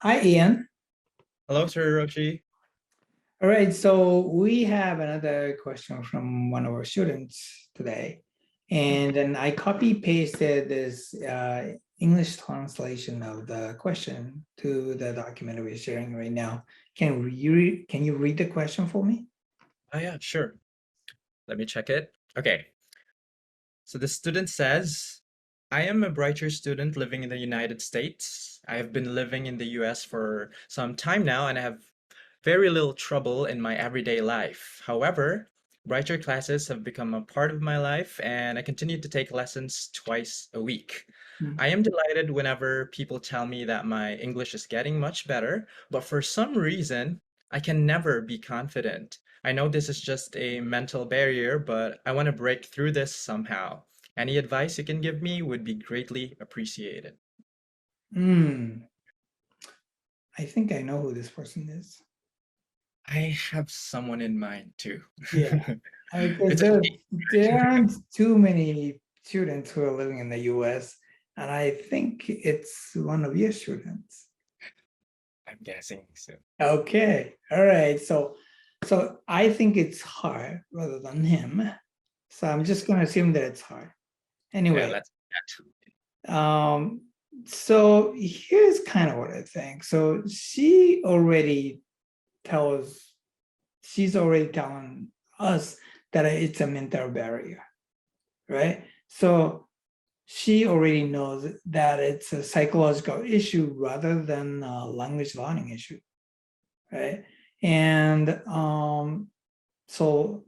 Hi, Ian. Hello, Sir Roshi. All right, so we have another question from one of our students today. And then I copy pasted this English translation of the question to the document we're sharing right now. Can you read the question for me? Oh, yeah, sure. Let me check it. Okay. So the student says, I am a Brighture student living in the United States. I have been living in the US for some time now and I have very little trouble in my everyday life. However, Brighture classes have become a part of my life and I continue to take lessons twice a week. I am delighted whenever people tell me that my English is getting much better, but for some reason, I can never be confident. I know this is just a mental barrier, but I want to break through this somehow. Any advice you can give me would be greatly appreciated. I think I know who this person is. I have someone in mind too. Yeah, because It's a there aren't too many students who are living in the US, and I think it's one of your students. I'm guessing so. Okay, all right. So I think it's hard rather than him. So I'm just gonna assume that it's hard. Yeah, Anyway, let's so here's kind of what I think. So she's already telling us that it's a mental barrier, right? So she already knows that it's a psychological issue rather than a language learning issue, right? And so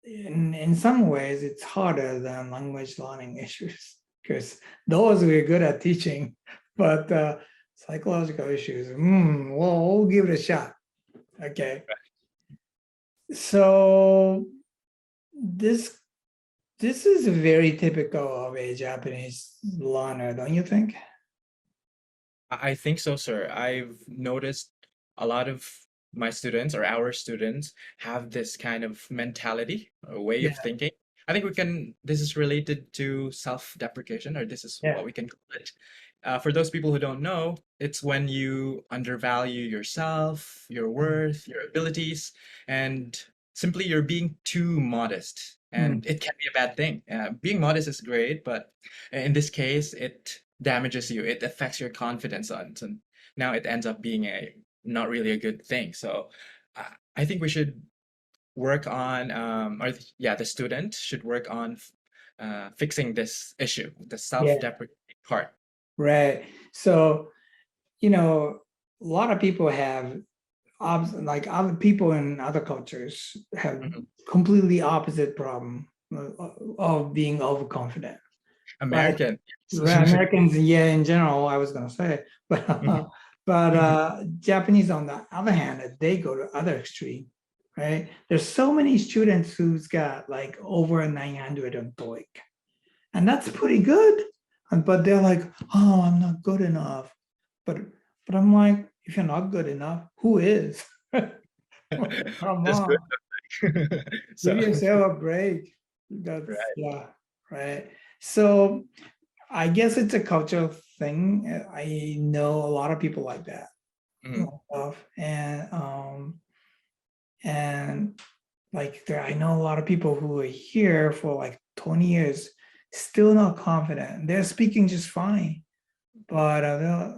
in some ways, it's harder than language learning issues because those we're good at teaching, but psychological issues, well, we'll give it a shot. Okay. So this is very typical of a Japanese learner, don't you think? I think so, sir. I've noticed a lot of my students or our students have this kind of mentality, a way of Yeah, thinking. I think this is related to self-deprecation, or this is yeah. what we can call it. For those people who don't know, it's when you undervalue yourself, your worth, your abilities, and simply you're being too modest. Mm, And it can be a bad thing. Being modest is great, but in this case, it damages you. It affects your confidence and now it ends up being a not really a good thing. So I think we should work on, the student should work on fixing this issue, the yeah, self-deprecating part. right. So, a lot of people have like other people in other cultures have Mhm. completely opposite problem of being overconfident. Like American. Americans, yeah, in general, I was gonna say, but Mhm. Japanese on the other hand, they go to other extreme, right? There's so many students who's got like over 900 on TOEIC, and that's pretty good. But they're like, oh, I'm not good enough. But I'm like, if you're not good enough, who is? Come That's on, good. give So yourself a break. That's right. yeah, right. So I guess it's a cultural thing. I know a lot of people like that. Mhm. And like I know a lot of people who are here for like 20 years, still not confident. They're speaking just fine, but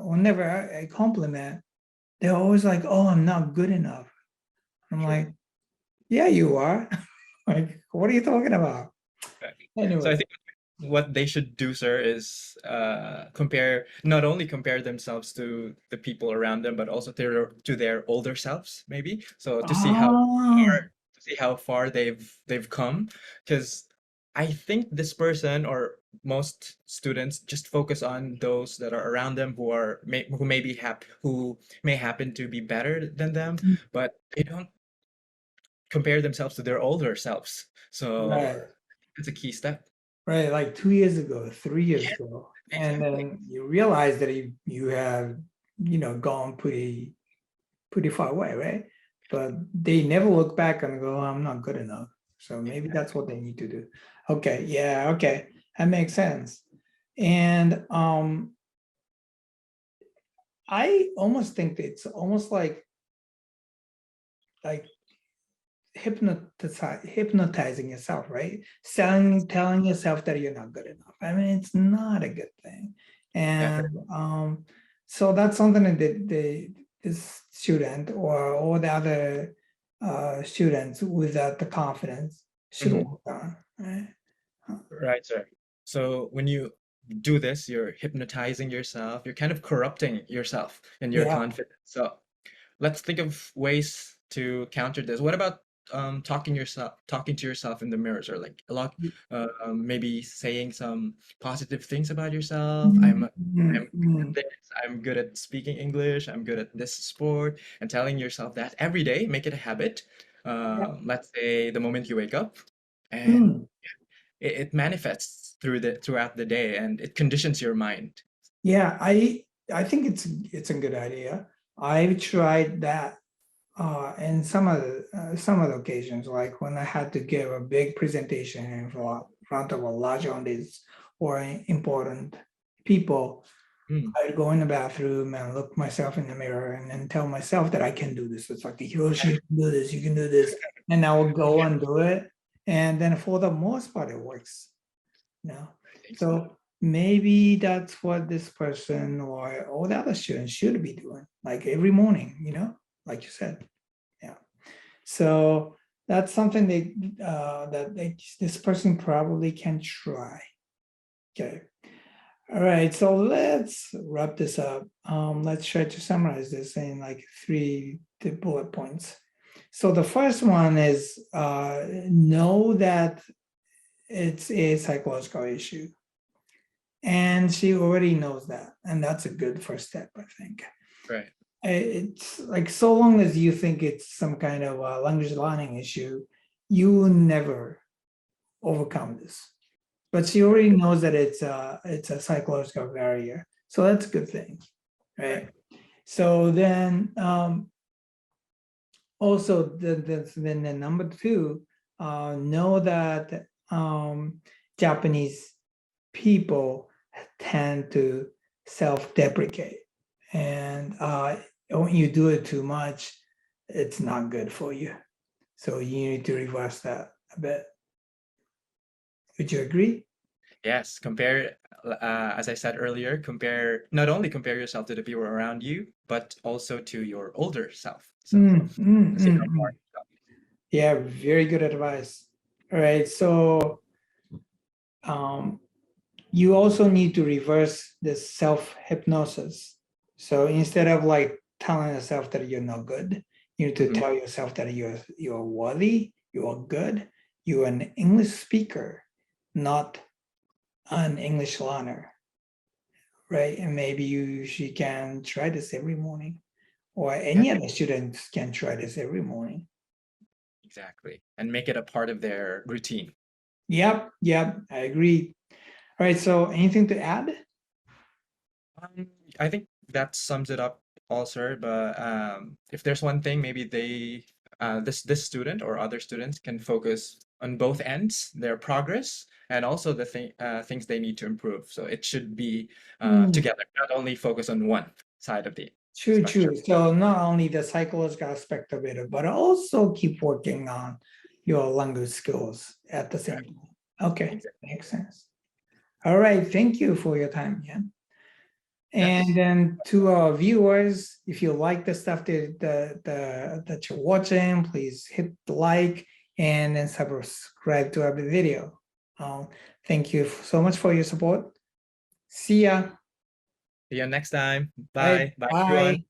whenever I compliment, they're always like, "Oh, I'm not good enough." I'm Sure. like, "Yeah, you are." Like, what are you talking about? Right. So I Anyway, think what they should do, sir, is not only compare themselves to the people around them, but also to their older selves, maybe. So oh, to see how far they've come. Because I think this person or most students just focus on those that are around them who may be who may happen to be better than them, but they don't compare themselves to their older selves. So right. it's a key step. Right, like 2 years ago, 3 years Yeah, ago, and exactly. then you realize that you have gone pretty far away, right? But they never look back and go, "Oh, I'm not good enough." So maybe that's what they need to do. Okay, yeah, okay, that makes sense. And I almost think that it's almost like hypnotizing yourself, right? Telling yourself that you're not good enough. I mean, it's not a good thing. And so that's something that this student or all the other students without the confidence should work on, right? Right, sir. So when you do this, you're hypnotizing yourself, you're kind of corrupting yourself and your confidence. So let's think of ways to counter this. What about talking to yourself in the mirrors, or like a lot, maybe saying some positive things about yourself. I'm good at this, I'm good at speaking English, I'm good at this sport, and telling yourself that every day, make it a habit. Let's say the moment you wake up, and it manifests throughout the day, and it conditions your mind. Yeah, I think it's a good idea. I've tried that in some of the occasions, like when I had to give a big presentation in front of a large audience or important people. I'd go in the bathroom and look myself in the mirror and then tell myself that I can do this. It's like, Hiroshi, you can do this, you can do this. And I will go and do it. And then for the most part, it works. So maybe that's what this person or all the other students should be doing, like every morning, like you said. Yeah. So that's something that this person probably can try. Okay. All right, so let's wrap this up. Let's try to summarize this in like 3 bullet points. So the first one is know that it's a psychological issue. And she already knows that. And that's a good first step, I think. Right. It's like, so long as you think it's some kind of language learning issue, you will never overcome this. But she already knows that it's a psychological barrier. So that's a good thing, right? So then also then the number 2, know that Japanese people tend to self-deprecate. And when you do it too much, it's not good for you. So you need to reverse that a bit. Would you agree? Yes, as I said earlier, not only compare yourself to the people around you, but also to your older self. So, yeah, very good advice. All right, so you also need to reverse this self-hypnosis. So instead of like telling yourself that you're not good, you need to tell yourself that you're worthy, you are good, you're an English speaker, not an English learner, right? And maybe she can try this every morning, or any other students can try this every morning. Exactly, and make it a part of their routine. Yep, I agree. All right, so anything to add? I think that sums it up all, sir. But if there's one thing, maybe this student or other students can focus on both ends, their progress, and also the things they need to improve. So it should be together, not only focus on one side of the True. So not only the psychological aspect of it, but also keep working on your language skills at the same time. Okay, makes sense. All right, thank you for your time, Ian. And then to our viewers, if you like the stuff that you're watching, please hit the like and then subscribe to our video. Thank you so much for your support. See ya. See you next time. Bye. Bye. Everyone.